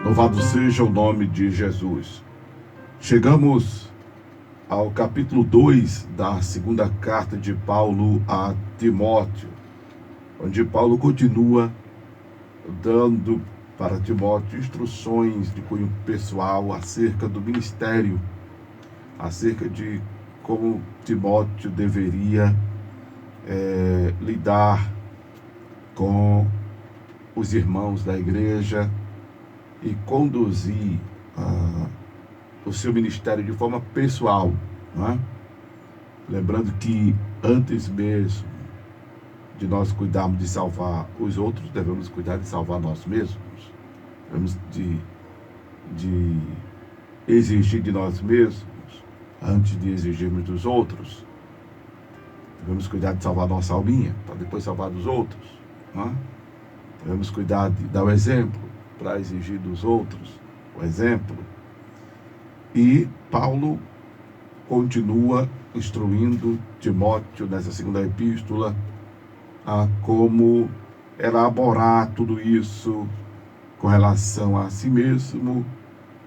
Louvado seja o nome de Jesus. Chegamos ao capítulo 2 da segunda carta de Paulo a Timóteo, onde Paulo continua dando para Timóteo instruções de cunho pessoal acerca do ministério, acerca de como Timóteo deveria lidar com os irmãos da igreja e conduzir o seu ministério de forma pessoal, né? Lembrando que antes mesmo de nós cuidarmos de salvar os outros, devemos cuidar de salvar nós mesmos. Devemos de exigir de nós mesmos antes de exigirmos dos outros. Devemos cuidar de salvar nossa alminha para depois salvar dos outros, né? Devemos cuidar de dar o exemplo para exigir dos outros o exemplo. E Paulo continua instruindo Timóteo nessa segunda epístola a como elaborar tudo isso com relação a si mesmo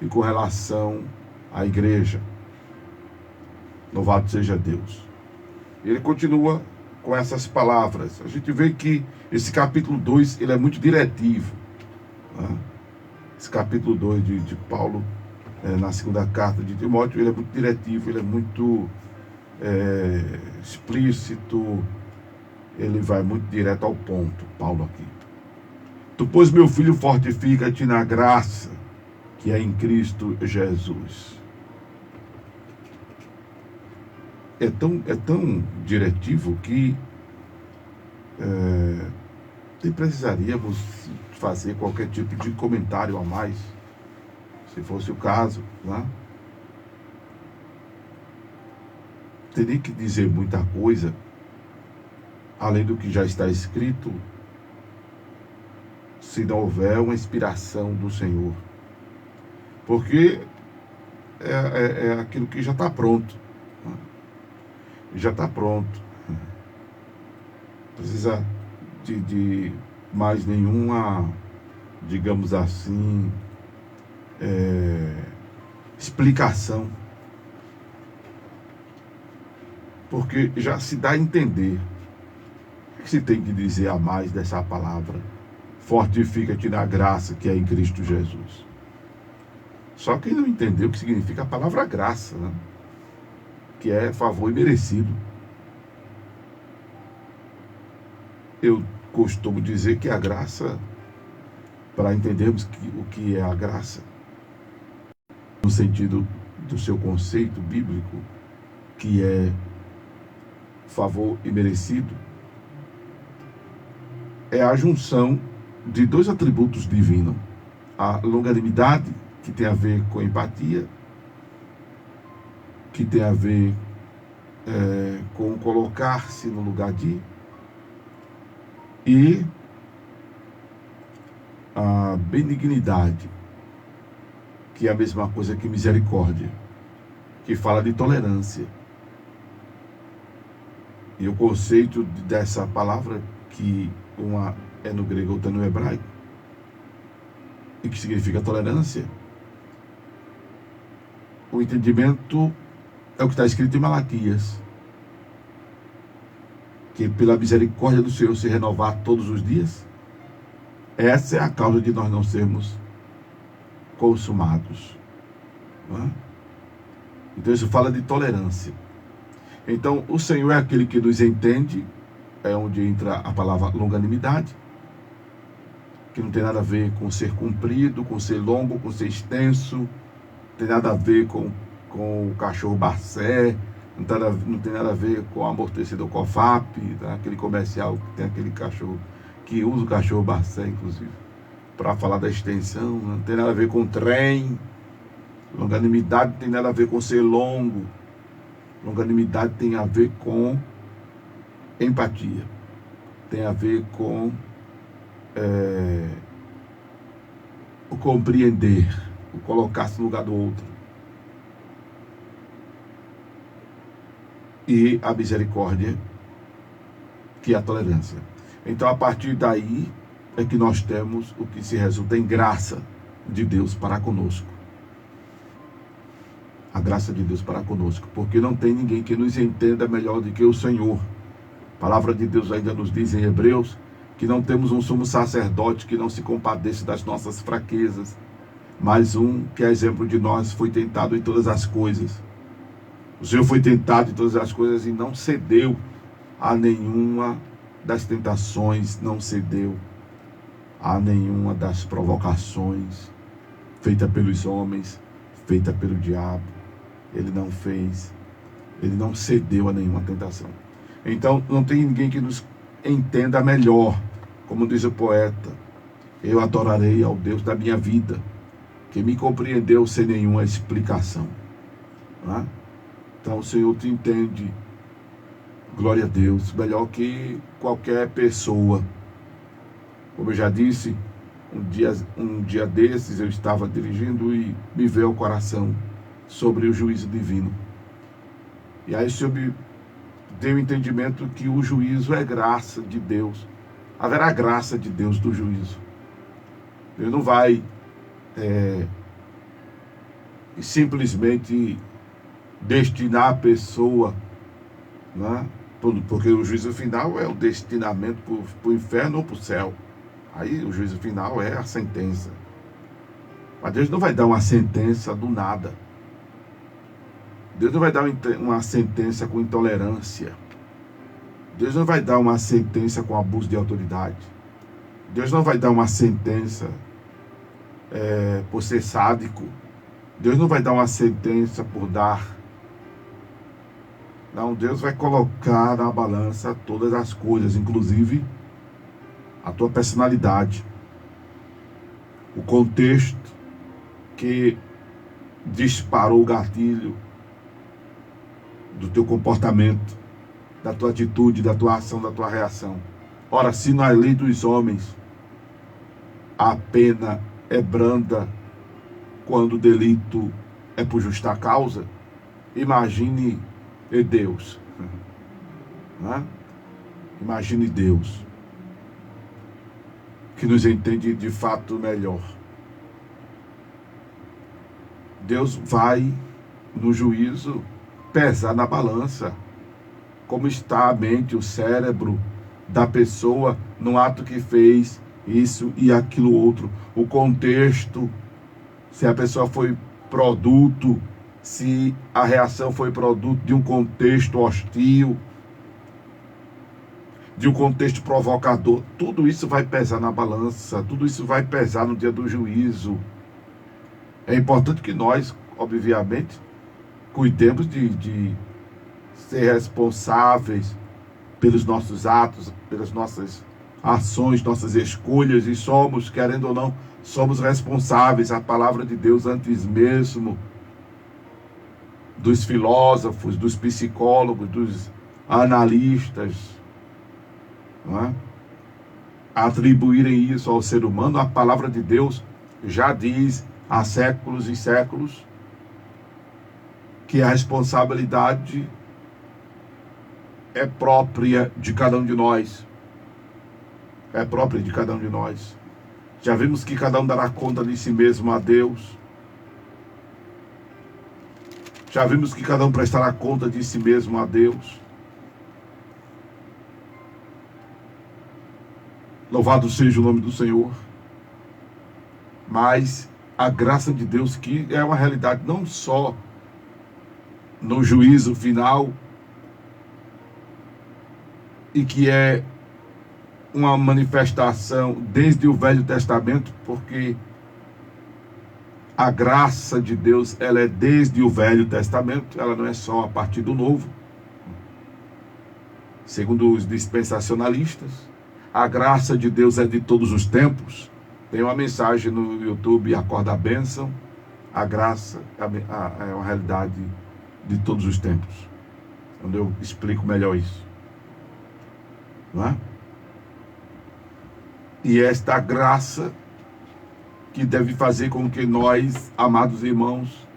e com relação à igreja. Louvado seja Deus. Ele continua com essas palavras. A gente vê que esse capítulo 2 ele é muito diretivo, né? Esse capítulo 2 de Paulo, na segunda carta de Timóteo, ele é muito diretivo, ele é muito explícito, ele vai muito direto ao ponto, Paulo aqui. Tu, pois, meu filho, fortifica-te na graça que é em Cristo Jesus. É tão diretivo que nem precisaríamos fazer qualquer tipo de comentário a mais, se fosse o caso, né? Teria que dizer muita coisa, além do que já está escrito, se não houver uma inspiração do Senhor. Porque é aquilo que já está pronto, né? Já está pronto. Precisa de mais nenhuma, digamos assim, explicação, porque já se dá a entender. O que se tem que dizer a mais dessa palavra? Fortifica-te na graça que é em Cristo Jesus. Só quem não entendeu o que significa a palavra graça, né? Que é favor imerecido. Eu costumo dizer que a graça, para entendermos o que é a graça, no sentido do seu conceito bíblico, que é favor imerecido, é a junção de dois atributos divinos: a longanimidade, que tem a ver com empatia, que tem a ver com colocar-se no lugar de, e a benignidade, que é a mesma coisa que misericórdia, que fala de tolerância. E o conceito dessa palavra, que uma é no grego, outra no hebraico, e que significa tolerância, o entendimento é o que está escrito em Malaquias, que pela misericórdia do Senhor se renovar todos os dias. Essa é a causa de nós não sermos consumados, não é? Então isso fala de tolerância. Então o Senhor é aquele que nos entende, é onde entra a palavra longanimidade, que não tem nada a ver com ser comprido, com ser longo, com ser extenso, não tem nada a ver com o cachorro Barcé, não tem nada a ver com o amortecedor COFAP, tá? Aquele comercial que tem aquele cachorro, que usa o cachorro Barcé, inclusive, para falar da extensão. Não tem nada a ver com trem. Longanimidade não tem nada a ver com ser longo. Longanimidade tem a ver com empatia, tem a ver com o compreender, o colocar-se no lugar do outro. E a misericórdia, que é a tolerância. Então, a partir daí é que nós temos o que se resulta em graça, de Deus para conosco. A graça de Deus para conosco, porque não tem ninguém que nos entenda melhor do que o Senhor. A palavra de Deus ainda nos diz em Hebreus que não temos um sumo sacerdote que não se compadeça das nossas fraquezas, mas um que é exemplo de nós, foi tentado em todas as coisas. O Senhor foi tentado em todas as coisas e não cedeu a nenhuma das tentações, não cedeu a nenhuma das provocações feita pelos homens, feita pelo diabo. Ele não fez, ele não cedeu a nenhuma tentação. Então não tem ninguém que nos entenda melhor, como diz o poeta: eu adorarei ao Deus da minha vida, que me compreendeu sem nenhuma explicação. Não é? Então o Senhor te entende, glória a Deus, melhor que qualquer pessoa. Como eu já disse, um dia desses eu estava dirigindo e me veio ao coração sobre o juízo divino. E aí o Senhor me deu o entendimento que o juízo é graça de Deus. Haverá graça de Deus do juízo. Ele não vai simplesmente destinar a pessoa, né? Porque o juízo final é o destinamento para o inferno ou para o céu. Aí o juízo final é a sentença. Mas Deus não vai dar uma sentença do nada. Deus não vai dar uma sentença com intolerância. Deus não vai dar uma sentença com abuso de autoridade. Deus não vai dar uma sentença por ser sádico. Deus não vai dar uma sentença por dar. Não, Deus vai colocar na balança todas as coisas, inclusive a tua personalidade, o contexto que disparou o gatilho do teu comportamento, da tua atitude, da tua ação, da tua reação. Ora, se na lei dos homens a pena é branda quando o delito é por justa causa, imagine Deus. Né? Imagine Deus, que nos entende de fato melhor. Deus vai no juízo pesar na balança como está a mente, o cérebro da pessoa no ato que fez isso e aquilo outro, o contexto, se a pessoa foi produto, se a reação foi produto de um contexto hostil, de um contexto provocador. Tudo isso vai pesar na balança, tudo isso vai pesar no dia do juízo. É importante que nós, obviamente, cuidemos de ser responsáveis pelos nossos atos, pelas nossas ações, nossas escolhas, e somos, querendo ou não, somos responsáveis. A palavra de Deus, antes mesmo dos filósofos, dos psicólogos, dos analistas, não é? Atribuírem isso ao ser humano, a palavra de Deus já diz há séculos e séculos que a responsabilidade é própria de cada um de nós. É própria de cada um de nós. Já vimos que cada um dará conta de si mesmo a Deus. Já vimos que cada um prestará conta de si mesmo a Deus. Louvado seja o nome do Senhor. Mas a graça de Deus, que é uma realidade não só no juízo final, e que é uma manifestação desde o Velho Testamento, porque a graça de Deus, ela é desde o Velho Testamento, ela não é só a partir do Novo. Segundo os dispensacionalistas, a graça de Deus é de todos os tempos. Tem uma mensagem no YouTube, Acorda a Bênção. A graça é uma realidade de todos os tempos, onde eu explico melhor isso. Não é? E esta graça que deve fazer com que nós, amados irmãos,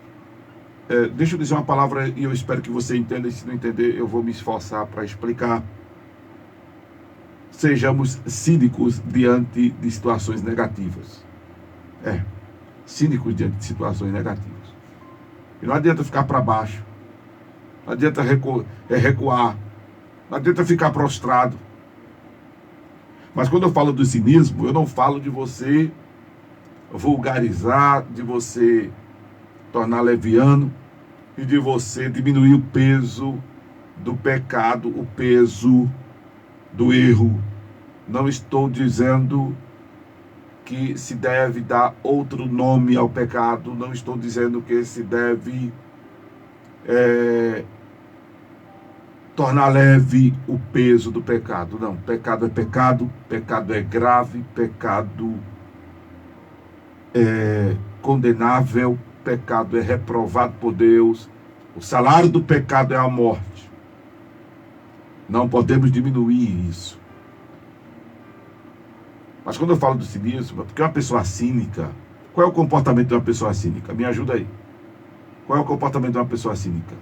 deixa eu dizer uma palavra e eu espero que você entenda, e se não entender eu vou me esforçar para explicar. Sejamos cínicos diante de situações negativas. cínicos diante de situações negativas. E não adianta ficar para baixo. Não adianta recuar. Não adianta ficar prostrado. Mas quando eu falo do cinismo, eu não falo de você vulgarizar, de você tornar leviano e de você diminuir o peso do pecado, o peso do erro. Não estou dizendo que se deve dar outro nome ao pecado. Não estou dizendo que se deve tornar leve o peso do pecado. Não, pecado é grave, pecado é condenável, pecado é reprovado por Deus. O salário do pecado é a morte. Não podemos diminuir isso. Mas quando eu falo do cinismo, é porque uma pessoa cínica, qual é o comportamento de uma pessoa cínica? Me ajuda aí. Qual é o comportamento de uma pessoa cínica?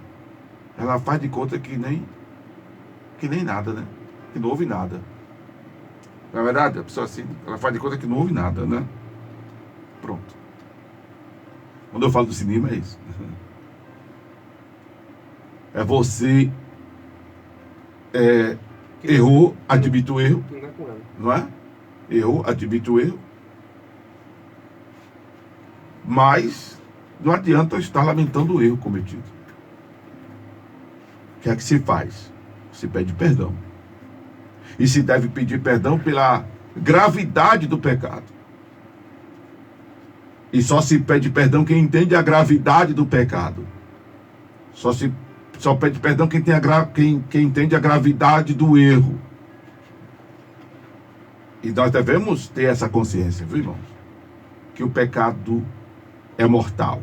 Ela faz de conta que nem nada, né? Que não houve nada. Na verdade, a pessoa cínica, ela faz de conta que não houve nada, né? Pronto. Quando eu falo do cinismo, é isso. É você errou, admite o erro, não é? Errou, admite o erro, mas não adianta estar lamentando o erro cometido. O que é que se faz? Se pede perdão. E se deve pedir perdão pela gravidade do pecado. E só se pede perdão quem entende a gravidade do pecado. Só pede perdão quem entende a gravidade do erro. E nós devemos ter essa consciência, viu, irmãos? Que o pecado é mortal.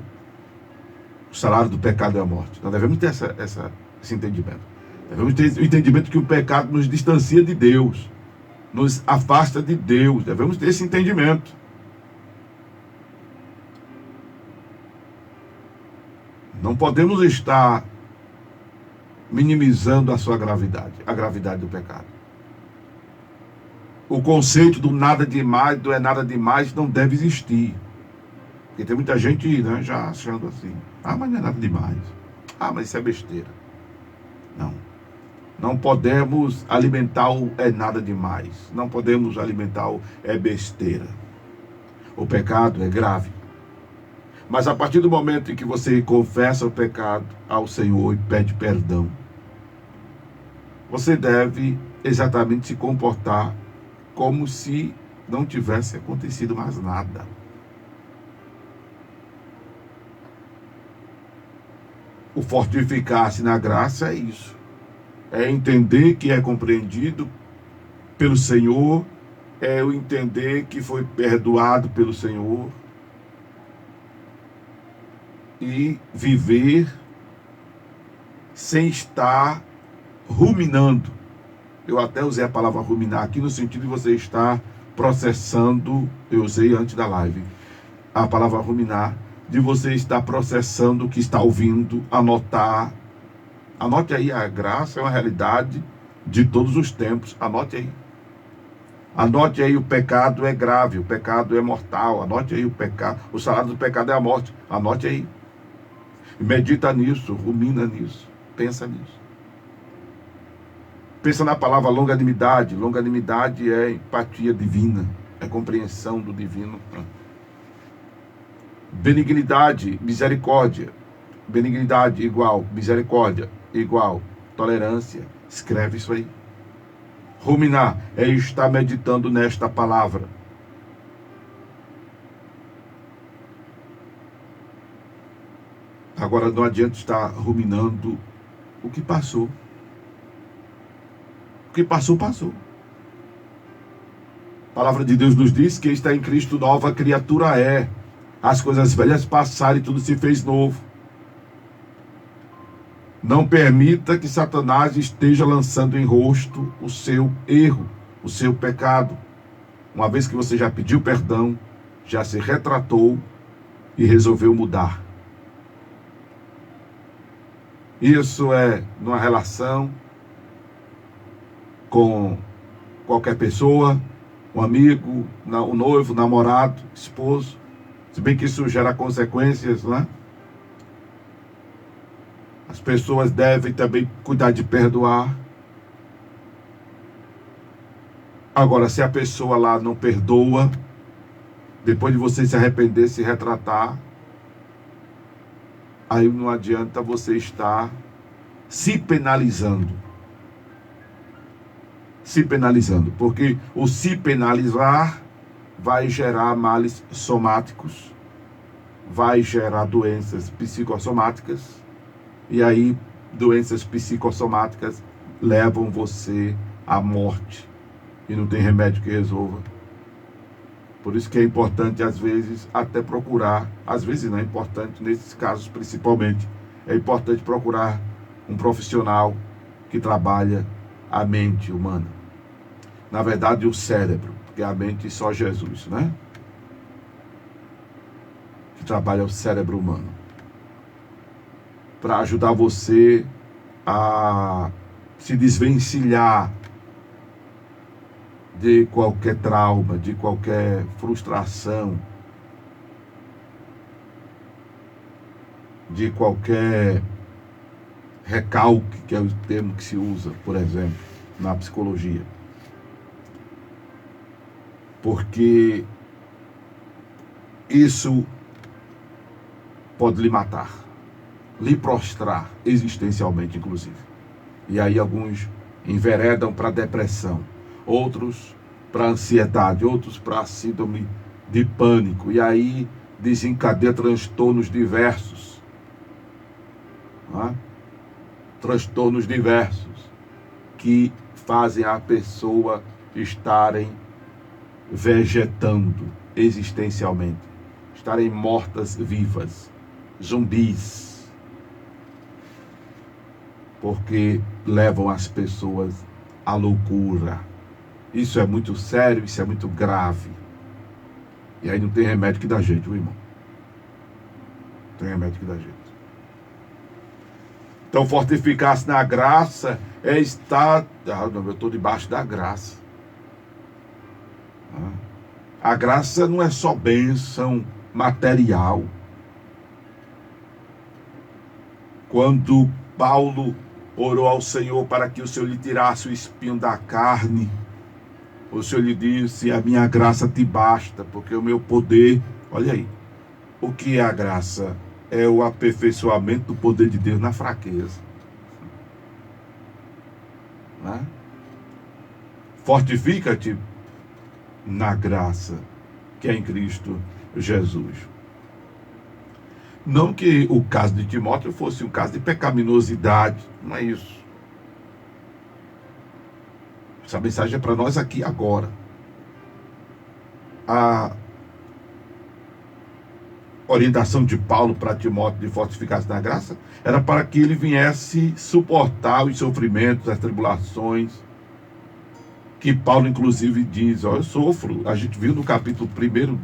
O salário do pecado é a morte. Nós devemos ter esse entendimento. Devemos ter o entendimento que o pecado nos distancia de Deus, nos afasta de Deus. Devemos ter esse entendimento. Não podemos estar minimizando a sua gravidade, a gravidade do pecado. O conceito do nada demais, do é nada demais, não deve existir. Porque tem muita gente, né, já achando assim, mas não é nada demais. Mas isso é besteira. Não. Não podemos alimentar o é nada demais. Não podemos alimentar o é besteira. O pecado é grave. Mas a partir do momento em que você confessa o pecado ao Senhor e pede perdão, você deve exatamente se comportar como se não tivesse acontecido mais nada. O fortificar-se na graça é isso. É entender que é compreendido pelo Senhor, é o entender que foi perdoado pelo Senhor e viver sem estar ruminando. Eu até usei a palavra ruminar aqui no sentido de você estar processando, eu usei antes da live, a palavra ruminar, de você estar processando o que está ouvindo, anotar. Anote aí, a graça é uma realidade de todos os tempos, anote aí. Anote aí, o pecado é grave, o pecado é mortal, anote aí o pecado, o salário do pecado é a morte, anote aí. Medita nisso, rumina nisso, pensa nisso. Pensa na palavra longanimidade. Longanimidade é empatia divina, é compreensão do divino. Benignidade, misericórdia. Benignidade igual, misericórdia igual, tolerância. Escreve isso aí. Ruminar é estar meditando nesta palavra. Agora não adianta estar ruminando o que passou. O que passou, passou. A palavra de Deus nos diz que está em Cristo nova criatura é. As coisas velhas passaram e tudo se fez novo. Não permita que Satanás esteja lançando em rosto o seu erro, o seu pecado. Uma vez que você já pediu perdão, já se retratou e resolveu mudar. Isso é numa relação com qualquer pessoa, um amigo, um noivo, namorado, esposo. Se bem que isso gera consequências, né? As pessoas devem também cuidar de perdoar. Agora, se a pessoa lá não perdoa, depois de você se arrepender, se retratar, aí não adianta você estar se penalizando. Se penalizando, porque o se penalizar vai gerar males somáticos, vai gerar doenças psicossomáticas, e aí doenças psicossomáticas levam você à morte, e não tem remédio que resolva. Por isso que é importante, às vezes, até procurar, às vezes não é importante, nesses casos principalmente, é importante procurar um profissional que trabalha a mente humana. Na verdade, o cérebro, porque a mente só Jesus, né? Que trabalha o cérebro humano. Para ajudar você a se desvencilhar de qualquer trauma, de qualquer frustração, de qualquer recalque, que é o termo que se usa, por exemplo, na psicologia. Porque isso pode lhe matar, lhe prostrar existencialmente, inclusive. E aí alguns enveredam para depressão, outros para ansiedade, outros para síndrome de pânico, e aí desencadeia transtornos diversos, não é? Transtornos diversos que fazem a pessoa estarem vegetando existencialmente, estarem mortas vivas, zumbis, porque levam as pessoas à loucura. Isso é muito sério, isso é muito grave. E aí não tem remédio que dá jeito, irmão. Não tem remédio que dá jeito. Então, fortificar-se na graça é estar... eu estou debaixo da graça. A graça não é só bênção material. Quando Paulo orou ao Senhor para que o Senhor lhe tirasse o espinho da carne, o Senhor lhe disse: a minha graça te basta, porque o meu poder... Olha aí, o que é a graça? É o aperfeiçoamento do poder de Deus na fraqueza. Né? Fortifica-te na graça que é em Cristo Jesus. Não que o caso de Timóteo fosse um caso de pecaminosidade, não é isso. Essa mensagem é para nós aqui agora. A orientação de Paulo para Timóteo de fortificar-se na graça era para que ele viesse suportar os sofrimentos, as tribulações, que Paulo inclusive diz: eu sofro. A gente viu no capítulo 1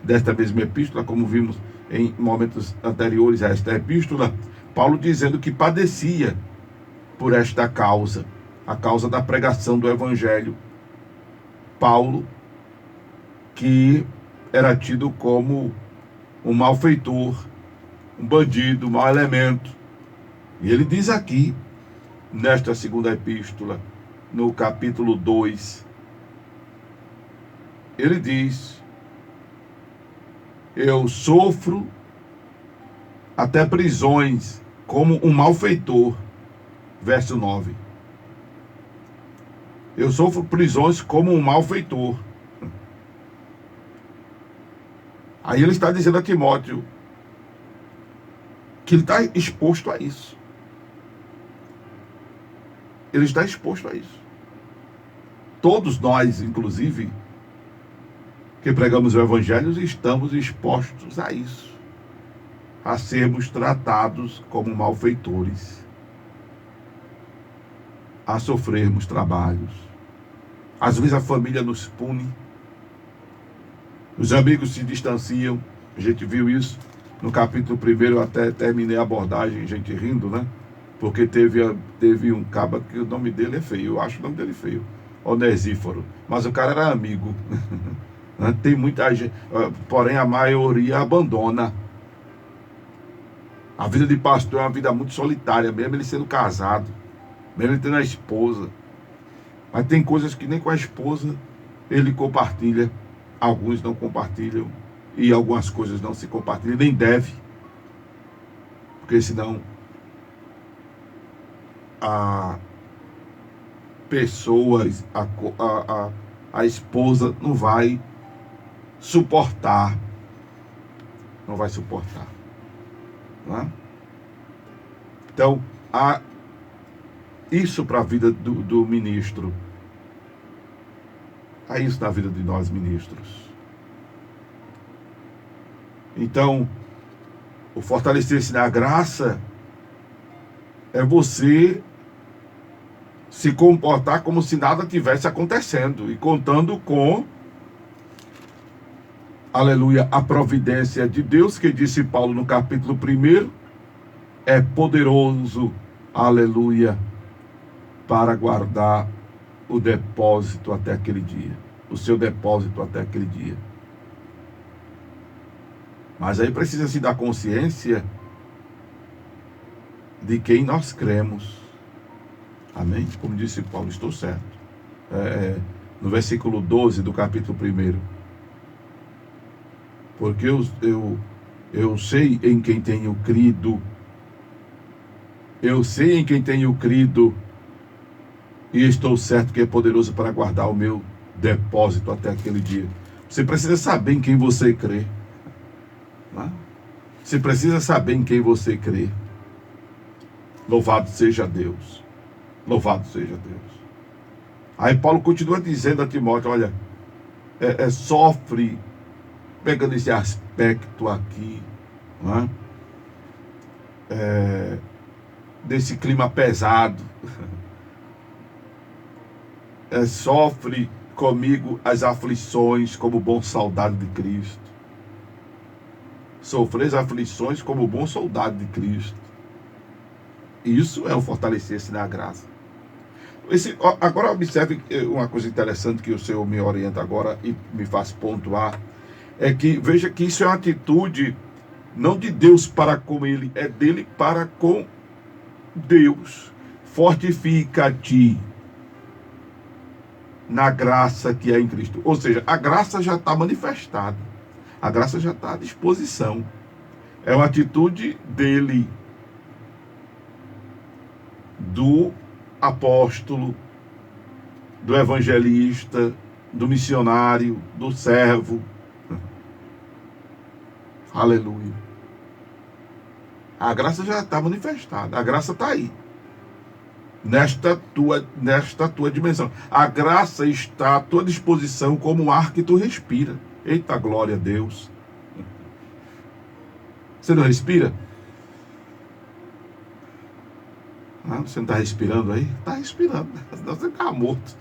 desta mesma epístola, como vimos em momentos anteriores a esta epístola, Paulo dizendo que padecia por esta causa, a causa da pregação do evangelho. Paulo, que era tido como um malfeitor, um bandido, um mau elemento. E ele diz aqui, nesta segunda epístola, no capítulo 2, ele diz: eu sofro até prisões como um malfeitor. Verso 9. Eu sofro prisões como um malfeitor. Aí ele está dizendo a Timóteo que ele está exposto a isso. Ele está exposto a isso. Todos nós, inclusive, que pregamos o evangelho, estamos expostos a isso, a sermos tratados como malfeitores, a sofrermos trabalhos. Às vezes a família nos pune, os amigos se distanciam. A gente viu isso no capítulo 1, eu até terminei a abordagem, gente rindo, né? Porque teve um caba que o nome dele é feio, eu acho o nome dele feio, Onesíforo, mas o cara era amigo. né? Tem muita gente, porém a maioria abandona. A vida de pastor é uma vida muito solitária, mesmo ele sendo casado, mesmo ele tendo a esposa. Mas tem coisas que nem com a esposa ele compartilha, alguns não compartilham, e algumas coisas não se compartilham, nem deve, porque senão a pessoas, a esposa não vai suportar, não vai suportar, não é? Então, isso para a vida do ministro, há isso na vida de nós ministros. Então, o fortalecer-se na graça é você se comportar como se nada tivesse acontecendo e contando com, aleluia, a providência de Deus, que disse Paulo no capítulo 1, é poderoso, aleluia, para guardar o depósito até aquele dia, o seu depósito até aquele dia. Mas aí precisa se dar consciência de quem nós cremos. Amém? Como disse Paulo, estou certo. No versículo 12 do capítulo 1. Porque eu sei em quem tenho crido. Eu sei em quem tenho crido. E estou certo que é poderoso para guardar o meu depósito até aquele dia. Você precisa saber em quem você crê. Você precisa saber em quem você crê. Louvado seja Deus. Louvado seja Deus. Aí Paulo continua dizendo a Timóteo, olha, sofre, pegando esse aspecto aqui, não é? Desse clima pesado, sofre comigo as aflições como bom soldado de Cristo. Sofrer as aflições como bom soldado de Cristo. Isso é o fortalecer-se na graça. Agora observe uma coisa interessante que o Senhor me orienta agora e me faz pontuar, é que veja que isso é uma atitude não de Deus para com ele, é dele para com Deus. Fortifica-te na graça que é em Cristo. Ou seja, a graça já está manifestada, a graça já está à disposição. É uma atitude dele, do apóstolo, do evangelista, do missionário, do servo. Aleluia. A graça já está manifestada, a graça está aí, nesta tua dimensão. A graça está à tua disposição como o ar que tu respira. Eita, glória a Deus. Você não respira? Você não está respirando aí? Está respirando, senão você está morto.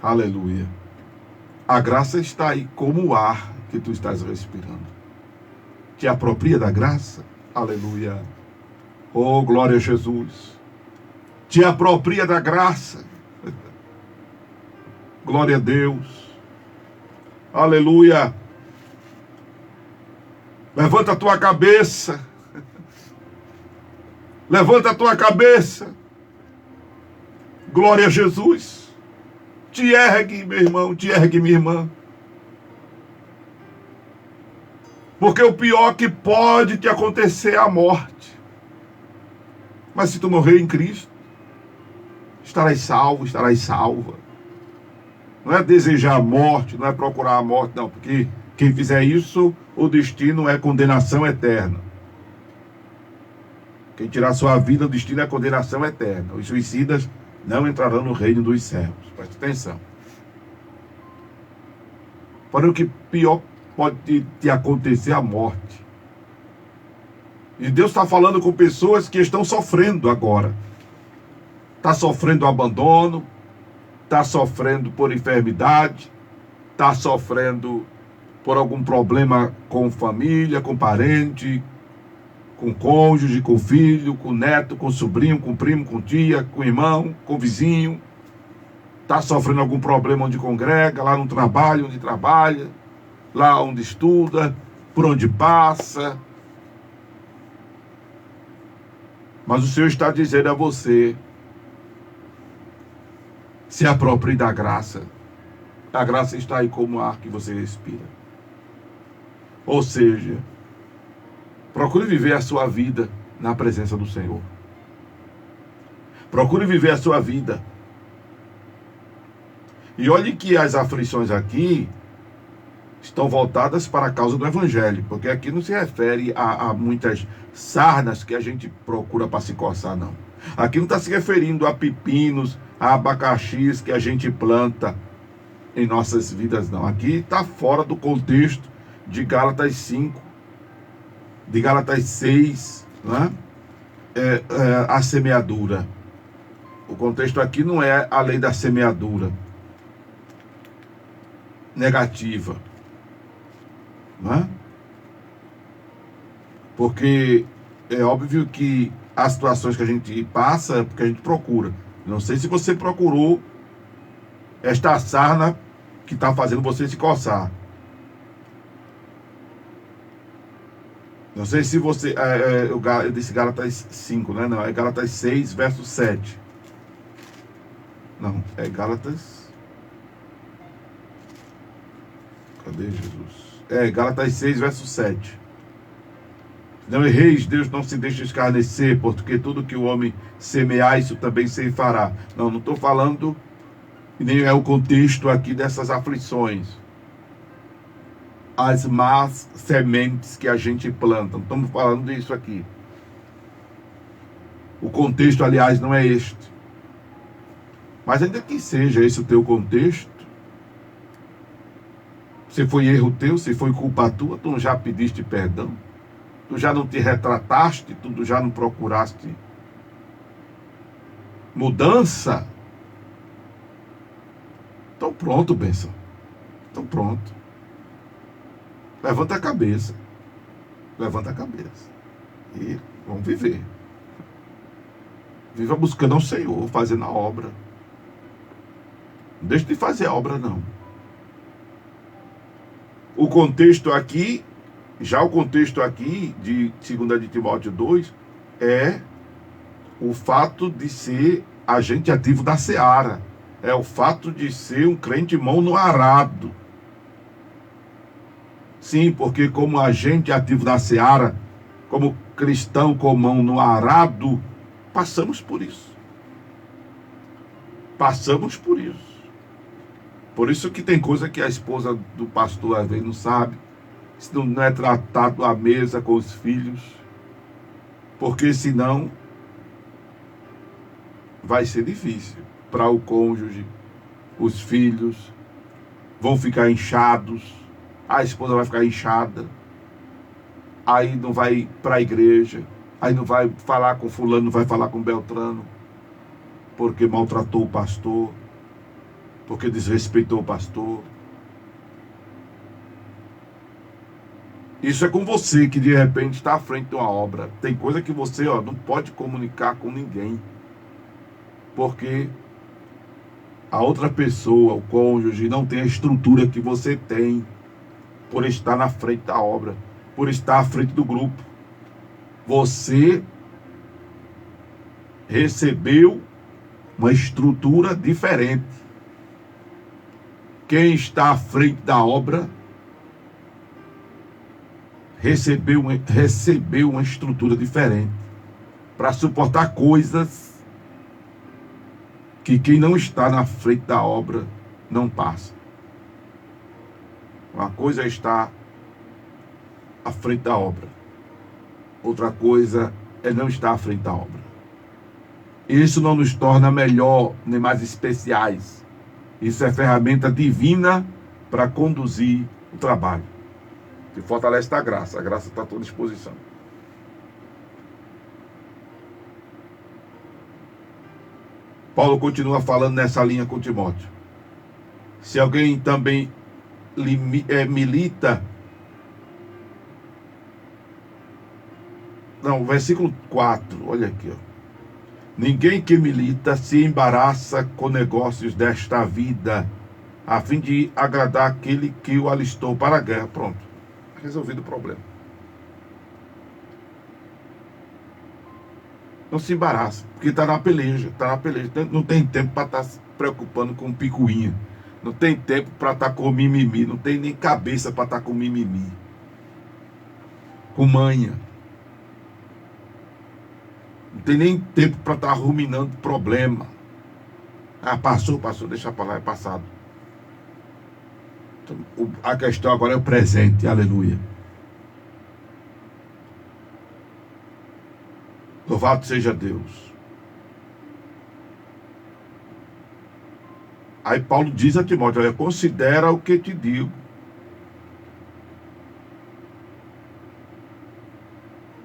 Aleluia. A graça está aí como o ar que tu estás respirando. Te apropria da graça? Aleluia. Oh, glória a Jesus. Te apropria da graça. Glória a Deus. Aleluia. Levanta a tua cabeça. Levanta a tua cabeça. Glória a Jesus. Te ergue, meu irmão, te ergue, minha irmã. Porque o pior que pode te acontecer é a morte. Mas se tu morrer em Cristo, estarás salvo, estarás salva. Não é desejar a morte, não é procurar a morte, não. Porque quem fizer isso, o destino é condenação eterna. Quem tirar sua vida, o destino é condenação eterna. Os suicidas não entrarão no reino dos céus. Preste atenção. Porém, o que pior pode te acontecer é a morte. E Deus está falando com pessoas que estão sofrendo agora. Está sofrendo abandono, está sofrendo por enfermidade, está sofrendo por algum problema com família, com parente, com cônjuge, com filho, com neto, com sobrinho, com primo, com tia, com irmão, com vizinho. está sofrendo algum problema onde congrega, lá no trabalho, onde trabalha, lá onde estuda, por onde passa. Mas o Senhor está dizendo a você: se aproprie da graça. A graça está aí como ar que você respira. Ou seja, procure viver a sua vida na presença do Senhor. Procure viver a sua vida. E olhe que as aflições aqui estão voltadas para a causa do Evangelho, porque aqui não se refere a muitas sarnas que a gente procura para se coçar, não. Aqui não está se referindo a pepinos, a abacaxis que a gente planta em nossas vidas, não. Aqui está fora do contexto de Gálatas 5, de Gálatas 6, né? A semeadura. O contexto aqui não é a lei da semeadura negativa, né? Porque é óbvio que as situações que a gente passa é porque a gente procura. Não sei se você procurou esta sarna que está fazendo você se coçar. Não sei se você... eu disse Gálatas 5, né? Não, é Gálatas 6, verso 7. Não, é Gálatas... Cadê Jesus? É Gálatas 6, verso 7. Não erreis, Deus não se deixa escarnecer, porque tudo que o homem semear, isso também se fará. Não estou falando, e nem é o contexto aqui dessas aflições. As más sementes que a gente planta. Não estamos falando disso aqui. O contexto, aliás, não é este. Mas ainda que seja esse o teu contexto, se foi erro teu, se foi culpa tua, tu já pediste perdão? Tu já não te retrataste? Tu já não procuraste mudança? Então pronto, bênção. Então pronto. Levanta a cabeça. Levanta a cabeça. E vamos viver. Viva buscando ao Senhor, fazendo a obra. Não deixe de fazer a obra, não. O contexto aqui, já o contexto aqui de 2 de Timóteo 2 é o fato de ser agente ativo da seara. É o fato de ser um crente mão no arado. Sim, porque como agente ativo da seara, como cristão com mão no arado, passamos por isso. Passamos por isso. Por isso que tem coisa que a esposa do pastor às vezes não sabe. Se não é tratado à mesa com os filhos. Porque senão vai ser difícil para o cônjuge. Os filhos vão ficar inchados. A esposa vai ficar inchada. Aí não vai para a igreja. Aí não vai falar com fulano, não vai falar com Beltrano. Porque maltratou o pastor. Porque desrespeitou o pastor. Isso é com você que de repente está à frente de uma obra. Tem coisa que você não pode comunicar com ninguém. Porque a outra pessoa, o cônjuge, não tem a estrutura que você tem. Por estar na frente da obra. Por estar à frente do grupo. Você recebeu uma estrutura diferente. Quem está à frente da obra recebeu uma estrutura diferente para suportar coisas que quem não está na frente da obra não passa. Uma coisa é estar à frente da obra, outra coisa é não estar à frente da obra. Isso não nos torna melhor nem mais especiais. Isso é ferramenta divina para conduzir o trabalho. Que fortalece a graça está à tua disposição. Paulo continua falando nessa linha com Timóteo. Se alguém também milita... Não, versículo 4, olha aqui, Ninguém que milita se embaraça com negócios desta vida, a fim de agradar aquele que o alistou para a guerra. Pronto, resolvido o problema. Não se embaraça, porque está na peleja, não tem tempo para estar se preocupando com picuinha, não tem tempo para estar com mimimi, não tem nem cabeça para estar com mimimi, com manha. Não tem nem tempo para estar ruminando problema. Ah, passou, deixa para lá, é passado. Então, a questão agora é o presente, aleluia. Louvado seja Deus. Aí Paulo diz a Timóteo: olha, considera o que te digo.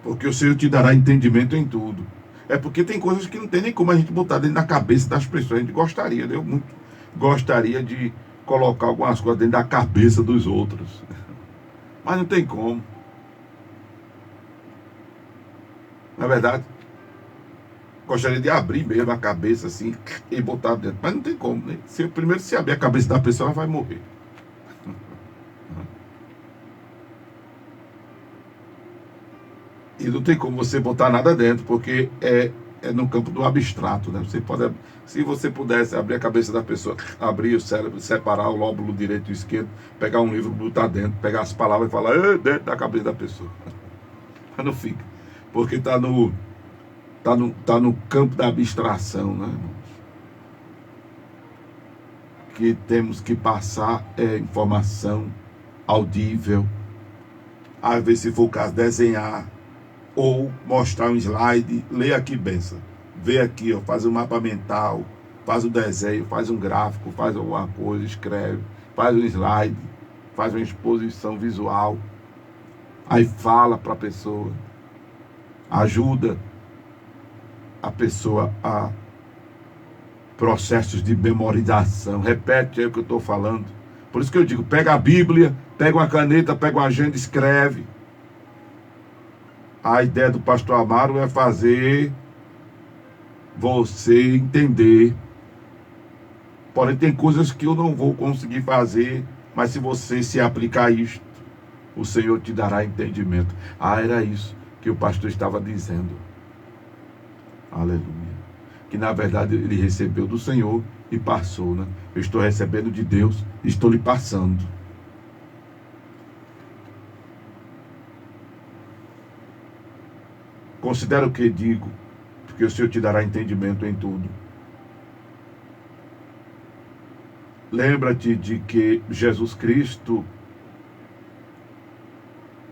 Porque o Senhor te dará entendimento em tudo. É porque tem coisas que não tem nem como a gente botar dentro da cabeça das pessoas. A gente gostaria, eu muito gostaria de colocar algumas coisas dentro da cabeça dos outros. Mas não tem como. Na verdade, gostaria de abrir mesmo a cabeça assim e botar dentro. Mas não tem como, né? Primeiro, se abrir a cabeça da pessoa, ela vai morrer. E não tem como você botar nada dentro, porque é no campo do abstrato, né? Se você pudesse abrir a cabeça da pessoa, abrir o cérebro, separar o lóbulo direito e o esquerdo, pegar um livro, botar dentro, pegar as palavras e falar dentro da cabeça da pessoa. Mas não fica, porque está no campo da abstração, né, irmãos? Que temos que passar informação audível, às vezes, se for o caso, desenhar, ou mostrar um slide, lê aqui, benção, vê aqui, ó, faz um mapa mental, faz um desenho, faz um gráfico, faz alguma coisa, escreve, faz um slide, faz uma exposição visual, aí fala para a pessoa, ajuda a pessoa a processos de memorização. Repete aí o que eu estou falando. Por isso que eu digo, pega a Bíblia, pega uma caneta, pega uma agenda, escreve. A ideia do pastor Amaro é fazer você entender. Porém, tem coisas que eu não vou conseguir fazer, mas se você se aplicar a isto, o Senhor te dará entendimento. Ah, era isso que o pastor estava dizendo. Aleluia. Que na verdade ele recebeu do Senhor e passou, né? Eu estou recebendo de Deus e estou lhe passando. Considera o que digo, porque o Senhor te dará entendimento em tudo. Lembra-te de que Jesus Cristo,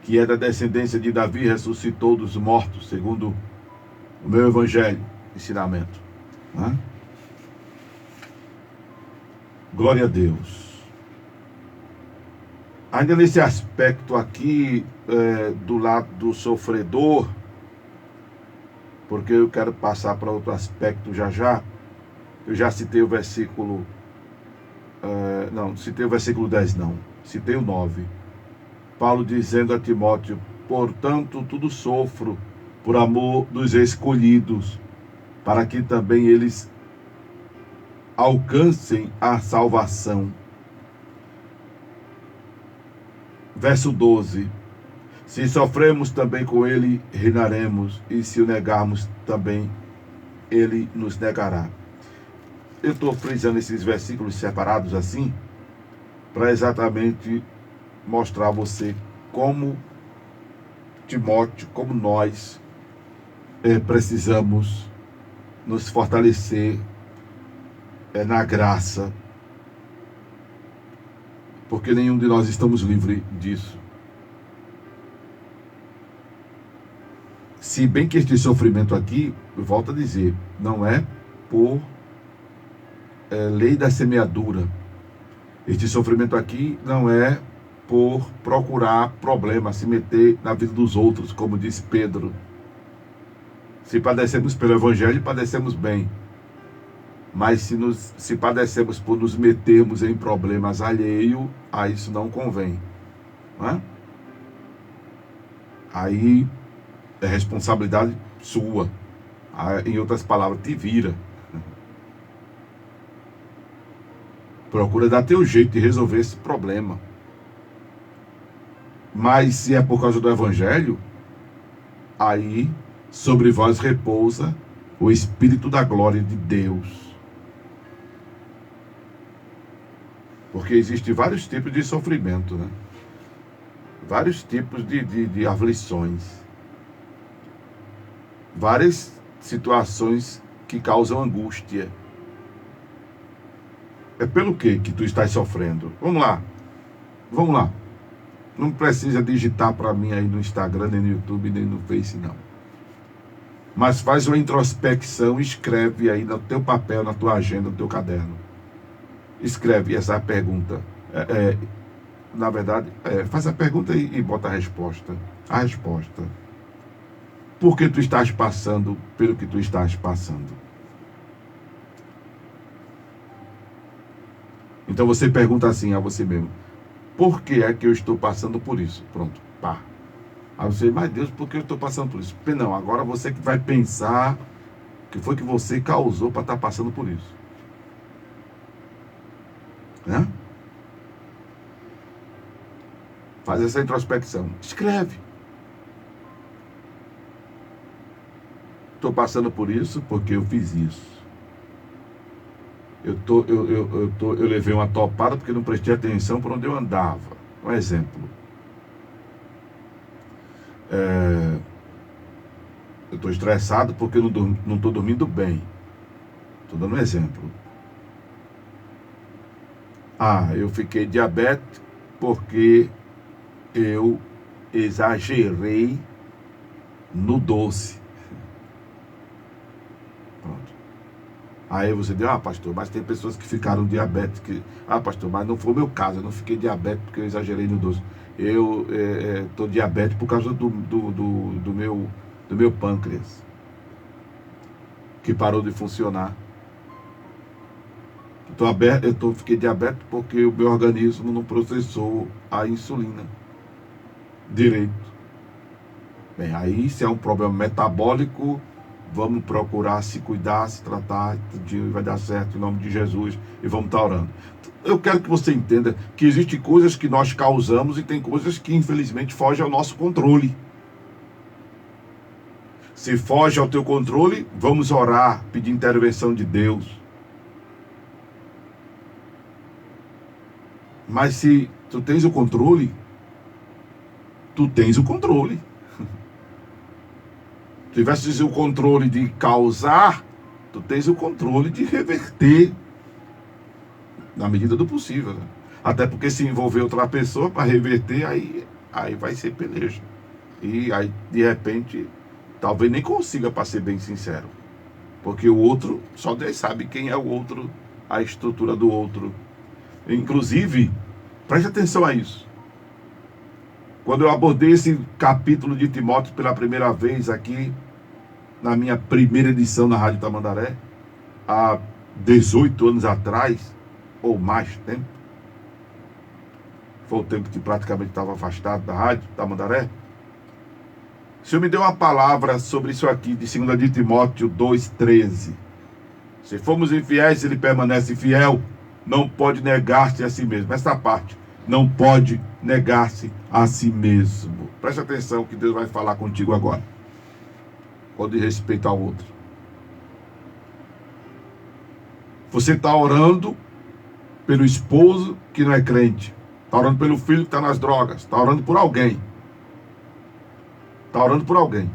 que é da descendência de Davi, ressuscitou dos mortos, segundo o meu evangelho, ensinamento. Né? Glória a Deus. Ainda nesse aspecto aqui, do lado do sofredor, porque eu quero passar para outro aspecto já. Eu já citei o versículo, não, citei o versículo 10 não, citei o 9. Paulo dizendo a Timóteo: portanto, tudo sofro por amor dos escolhidos, para que também eles alcancem a salvação. Verso 12. Se sofremos também com ele, reinaremos, e se o negarmos também, ele nos negará. Eu estou frisando esses versículos separados assim, para exatamente mostrar a você como Timóteo, como nós precisamos nos fortalecer na graça, porque nenhum de nós estamos livres disso. Se bem que este sofrimento aqui, eu volto a dizer, não é por lei da semeadura. Este sofrimento aqui não é por procurar problemas, se meter na vida dos outros, como disse Pedro. Se padecemos pelo Evangelho, padecemos bem. Mas se padecemos por nos metermos em problemas alheios, a isso não convém. Não é? Aí é responsabilidade sua. Em outras palavras, te vira. Procura dar teu jeito de resolver esse problema. Mas se é por causa do Evangelho, aí sobre vós repousa o Espírito da glória de Deus. Porque existem vários tipos de sofrimento, né? Vários tipos de aflições. Várias situações que causam angústia. É pelo que tu estás sofrendo? Vamos lá. Não precisa digitar para mim aí no Instagram, nem no YouTube, nem no Face, não. Mas faz uma introspecção, escreve aí no teu papel, na tua agenda, no teu caderno. Escreve essa pergunta. Na verdade, faz a pergunta e bota a resposta. A resposta. Por que tu estás passando pelo que tu estás passando? Então você pergunta assim a você mesmo: por que é que eu estou passando por isso? Pronto, pá. Aí você, mas Deus, por que eu estou passando por isso? Não, agora você que vai pensar o que foi que você causou para estar passando por isso. Né? Faz essa introspecção. Escreve. Estou passando por isso porque eu fiz isso. Eu levei uma topada porque não prestei atenção por onde eu andava. Um exemplo. Eu estou estressado porque eu não estou dormindo bem. Estou dando um exemplo. Eu fiquei diabético porque eu exagerei no doce. Pronto. Aí você diz, pastor, mas tem pessoas que ficaram diabéticas. Pastor, mas não foi o meu caso, eu não fiquei diabético porque eu exagerei no doce. Eu estou diabético por causa do meu pâncreas, que parou de funcionar. Fiquei diabético porque o meu organismo não processou a insulina direito. Bem, aí se é um problema metabólico, vamos procurar se cuidar, se tratar, vai dar certo em nome de Jesus e vamos estar orando. Eu quero que você entenda que existem coisas que nós causamos e tem coisas que infelizmente fogem ao nosso controle. Se foge ao teu controle, vamos orar, pedir intervenção de Deus. Mas se tu tens o controle, tu tens o controle. Se tivesse o controle de causar, tu tens o controle de reverter na medida do possível, né? Até porque se envolver outra pessoa para reverter, aí vai ser peleja. E aí, de repente, talvez nem consiga, para ser bem sincero. Porque o outro, só Deus sabe quem é o outro, a estrutura do outro. Inclusive, preste atenção a isso. Quando eu abordei esse capítulo de Timóteo pela primeira vez aqui, na minha primeira edição na Rádio Tamandaré, há 18 anos atrás, ou mais tempo, foi o tempo que praticamente estava afastado da Rádio Tamandaré, o Senhor me deu uma palavra sobre isso aqui, de 2 de Timóteo 2,13. Se formos infiéis, ele permanece fiel, não pode negar-se a si mesmo. Essa parte, não pode negar-se a si mesmo. Preste atenção que Deus vai falar contigo agora, com de respeito ao outro. Você está orando pelo esposo que não é crente, está orando pelo filho que está nas drogas, está orando por alguém. Está orando por alguém.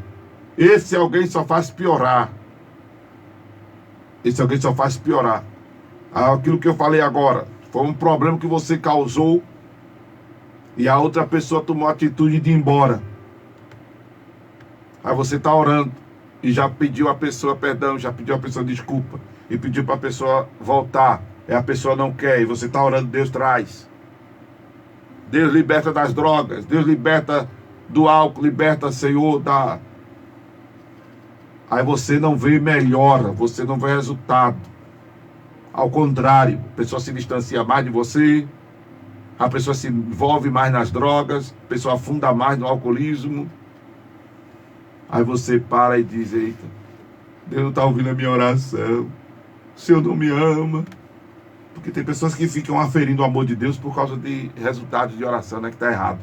Esse alguém só faz piorar. Esse alguém só faz piorar. Aquilo que eu falei agora foi um problema que você causou e a outra pessoa tomou a atitude de ir embora. Aí você está orando e já pediu a pessoa perdão, já pediu a pessoa desculpa e pediu para a pessoa voltar. E a pessoa não quer e você está orando, Deus traz. Deus liberta das drogas, Deus liberta do álcool, liberta, Senhor, da... Aí você não vê melhora, você não vê resultado. Ao contrário, a pessoa se distancia mais de você, a pessoa se envolve mais nas drogas, a pessoa afunda mais no alcoolismo. Aí você para e diz, eita, Deus não está ouvindo a minha oração. O Senhor não me ama. Porque tem pessoas que ficam aferindo o amor de Deus por causa de resultados de oração, né? Que está errado.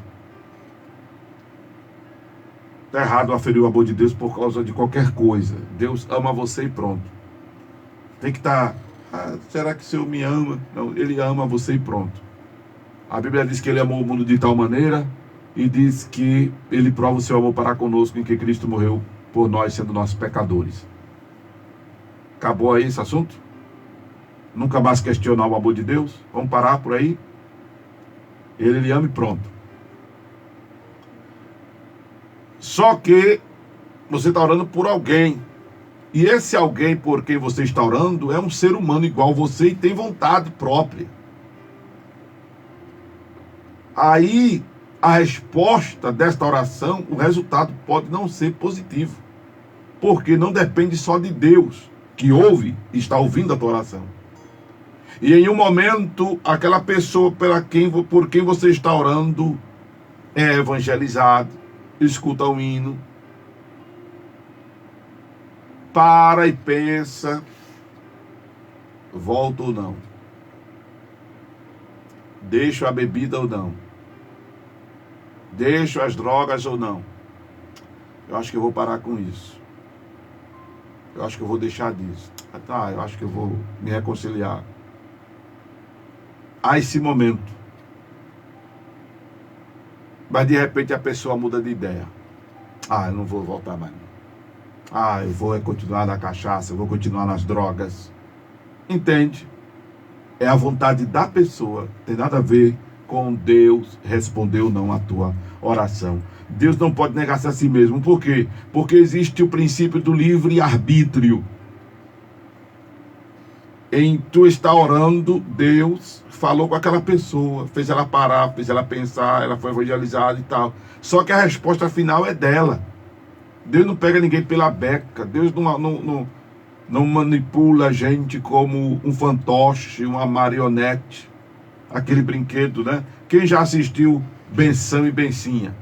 Está errado aferir o amor de Deus por causa de qualquer coisa. Deus ama você e pronto. Tem que estar... será que o Senhor me ama? Não, Ele ama você e pronto. A Bíblia diz que Ele amou o mundo de tal maneira e diz que Ele prova o seu amor para conosco em que Cristo morreu por nós, sendo nossos pecadores. Acabou aí esse assunto? Nunca mais questionar o amor de Deus? Vamos parar por aí? Ele lhe ama e pronto. Só que você está orando por alguém. E esse alguém por quem você está orando é um ser humano igual você e tem vontade própria. Aí, a resposta desta oração, o resultado pode não ser positivo. Porque não depende só de Deus, que ouve e está ouvindo a tua oração. E em um momento, aquela pessoa por quem você está orando é evangelizado, escuta um hino, para e pensa, volto ou não? Deixo a bebida ou não? Deixo as drogas ou não? Eu acho que eu vou parar com isso. Eu acho que eu vou deixar disso. Eu acho que eu vou me reconciliar. Há esse momento. Mas de repente a pessoa muda de ideia. Eu não vou voltar mais. Eu vou continuar na cachaça, eu vou continuar nas drogas. Entende? É a vontade da pessoa. Tem nada a ver com Deus responder ou não a tua oração. Deus não pode negar-se a si mesmo. Por quê? Porque existe o princípio do livre-arbítrio. Em tu estar orando, Deus falou com aquela pessoa, fez ela parar, fez ela pensar, ela foi evangelizada e tal. Só que a resposta final é dela. Deus não pega ninguém pela beca. Deus não manipula a gente como um fantoche, uma marionete. Aquele brinquedo, né? Quem já assistiu Benção e Bencinha?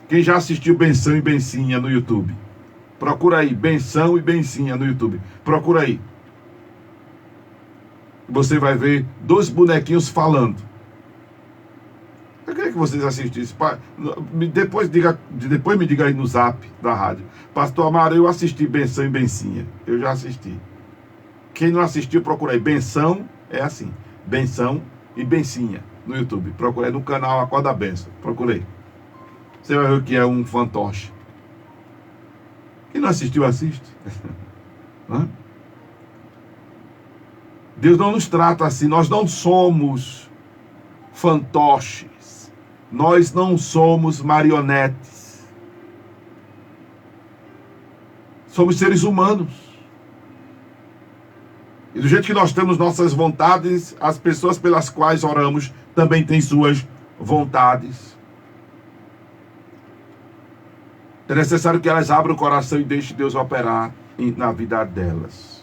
Quem já assistiu Benção e Bencinha no YouTube? Procura aí, Benção e Bencinha no YouTube. Procura aí. Você vai ver dois bonequinhos falando. Eu queria que vocês assistissem. Depois me diga aí no zap da rádio. Pastor Amaro, eu assisti Benção e Bencinha. Eu já assisti. Quem não assistiu, procura aí. Benção é assim. Benção e Bencinha no YouTube. Procura aí no canal Acorda Benção. Procurei. Você vai ver o que é um fantoche. Quem não assistiu, assiste. Deus não nos trata assim. Nós não somos fantoches. Nós não somos marionetes. Somos seres humanos. E do jeito que nós temos nossas vontades, as pessoas pelas quais oramos também têm suas vontades. É necessário que elas abram o coração e deixem Deus operar na vida delas.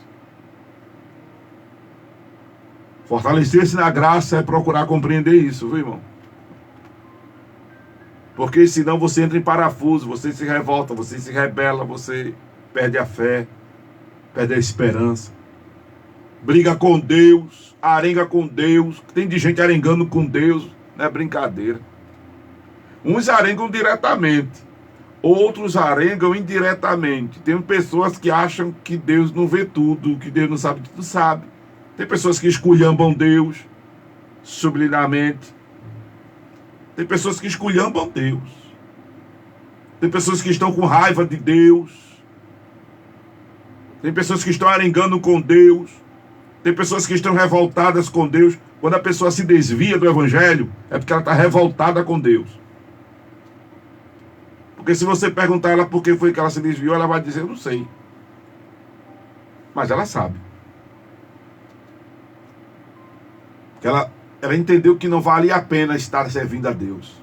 Fortalecer-se na graça é procurar compreender isso, viu, irmão? Porque senão você entra em parafuso, você se revolta, você se rebela, você perde a fé, perde a esperança. Briga com Deus, arenga com Deus. Tem de gente arengando com Deus, não é brincadeira. Uns arengam diretamente, outros arengam indiretamente. Tem pessoas que acham que Deus não vê tudo, que Deus não sabe tudo, sabe. Tem pessoas que esculhambam Deus subliminamente. Tem pessoas que esculhambam Deus. Tem pessoas que estão com raiva de Deus. Tem pessoas que estão arengando com Deus. Tem pessoas que estão revoltadas com Deus. Quando a pessoa se desvia do Evangelho, é porque ela está revoltada com Deus. Porque se você perguntar a ela por que foi que ela se desviou, ela vai dizer, eu não sei. Mas ela sabe. Porque ela entendeu que não vale a pena estar servindo a Deus.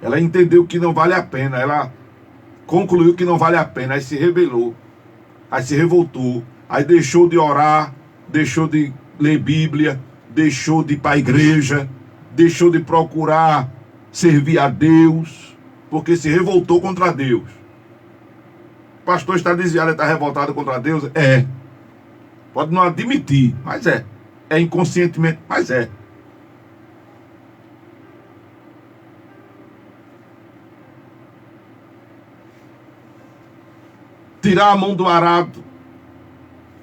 Ela entendeu que não vale a pena. Ela concluiu que não vale a pena. Aí se rebelou. Aí se revoltou. Aí deixou de orar. Deixou de ler Bíblia. Deixou de ir para a igreja. Deixou de procurar servir a Deus. Porque se revoltou contra Deus. pastor está desviado, está revoltado contra Deus? É. Pode não admitir, mas é. É inconscientemente, mas é. Tirar a mão do arado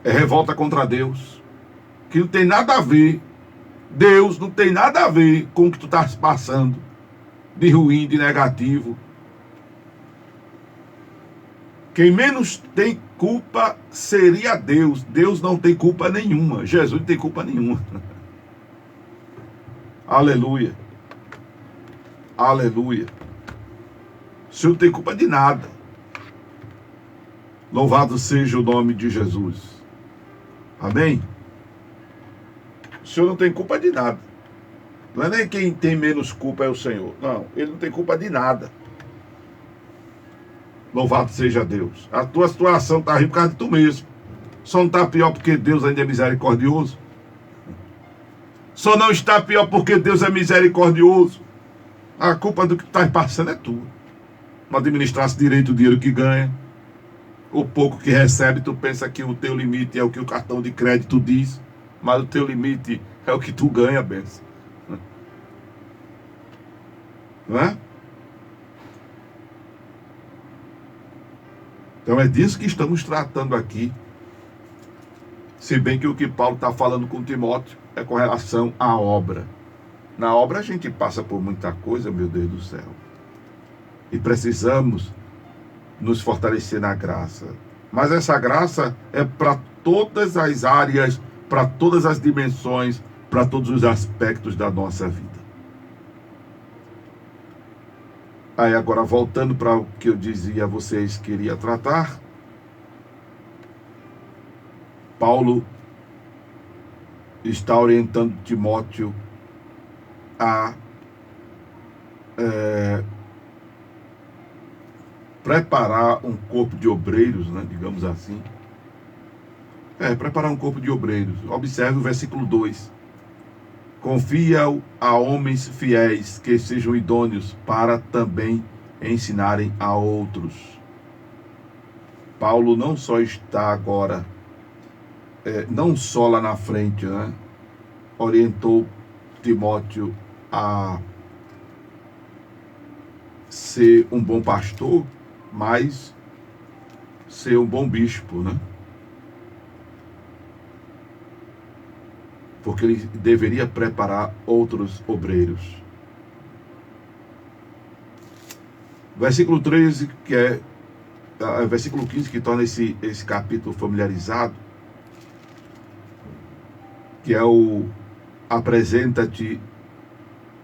é revolta contra Deus. Que não tem nada a ver. Deus não tem nada a ver com o que tu estás passando. De ruim, de negativo. Quem menos tem culpa seria Deus. Deus não tem culpa nenhuma. Jesus não tem culpa nenhuma. Aleluia. Aleluia. O Senhor não tem culpa de nada. Louvado seja o nome de Jesus. Amém? O Senhor não tem culpa de nada. Não é nem quem tem menos culpa é o Senhor. Não, Ele não tem culpa de nada. Louvado seja Deus. A tua situação está ruim por causa de tu mesmo. Só não está pior porque Deus ainda é misericordioso. Só não está pior porque Deus é misericordioso. A culpa do que tu está passando é tua. Não administrasse direito o dinheiro que ganha. O pouco que recebe, tu pensa que o teu limite é o que o cartão de crédito diz. Mas o teu limite é o que tu ganha, benção. Não é? Então é disso que estamos tratando aqui. Se bem que o que Paulo está falando com Timóteo é com relação à obra. Na obra a gente passa por muita coisa, meu Deus do céu. E precisamos nos fortalecer na graça. Mas essa graça é para todas as áreas, para todas as dimensões, para todos os aspectos da nossa vida. Aí agora, voltando para o que eu dizia a vocês que iria tratar, Paulo está orientando Timóteo a preparar um corpo de obreiros, né, digamos assim. Preparar um corpo de obreiros. Observe o versículo 2. Confia-o a homens fiéis que sejam idôneos para também ensinarem a outros. Paulo não só está agora, não só lá na frente, né, orientou Timóteo a ser um bom pastor, mas ser um bom bispo, né? Porque ele deveria preparar outros obreiros. Versículo 13, que é versículo 15, que torna esse capítulo familiarizado, que é o apresenta-te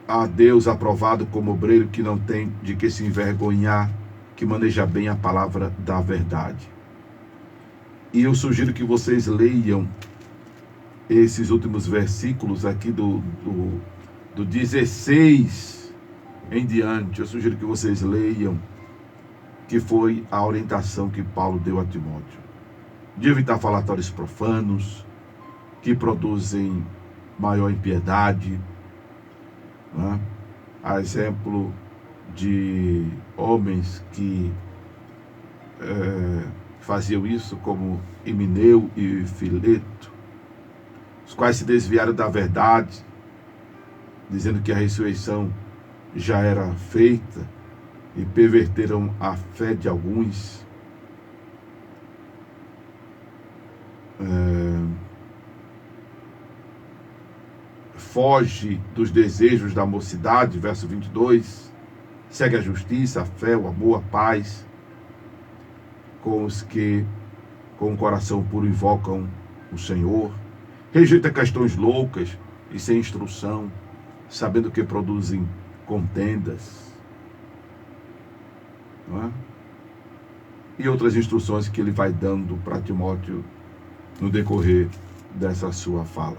a Deus aprovado como obreiro que não tem de que se envergonhar, que maneja bem a palavra da verdade. E eu sugiro que vocês leiam esses últimos versículos aqui do 16 em diante. Eu sugiro que vocês leiam, que foi a orientação que Paulo deu a Timóteo. De evitar falatórios profanos, que produzem maior impiedade, né? A exemplo de homens que faziam isso, como Himeneu e Fileto, os quais se desviaram da verdade, dizendo que a ressurreição já era feita, e perverteram a fé de alguns. Foge dos desejos da mocidade, verso 22, segue a justiça, a fé, o amor, a paz, com os que com o coração puro invocam o Senhor. Rejeita questões loucas e sem instrução, sabendo que produzem contendas. Não é? E outras instruções que ele vai dando para Timóteo no decorrer dessa sua fala.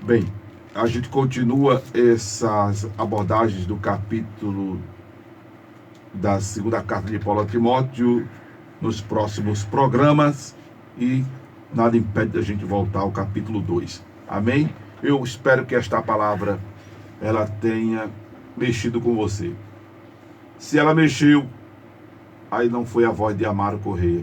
Bem, a gente continua essas abordagens do capítulo da segunda carta de Paulo a Timóteo nos próximos programas, e nada impede da gente voltar ao capítulo 2. Amém? Eu espero que esta palavra ela tenha mexido com você. Se ela mexeu, aí não foi a voz de Amaro Correia,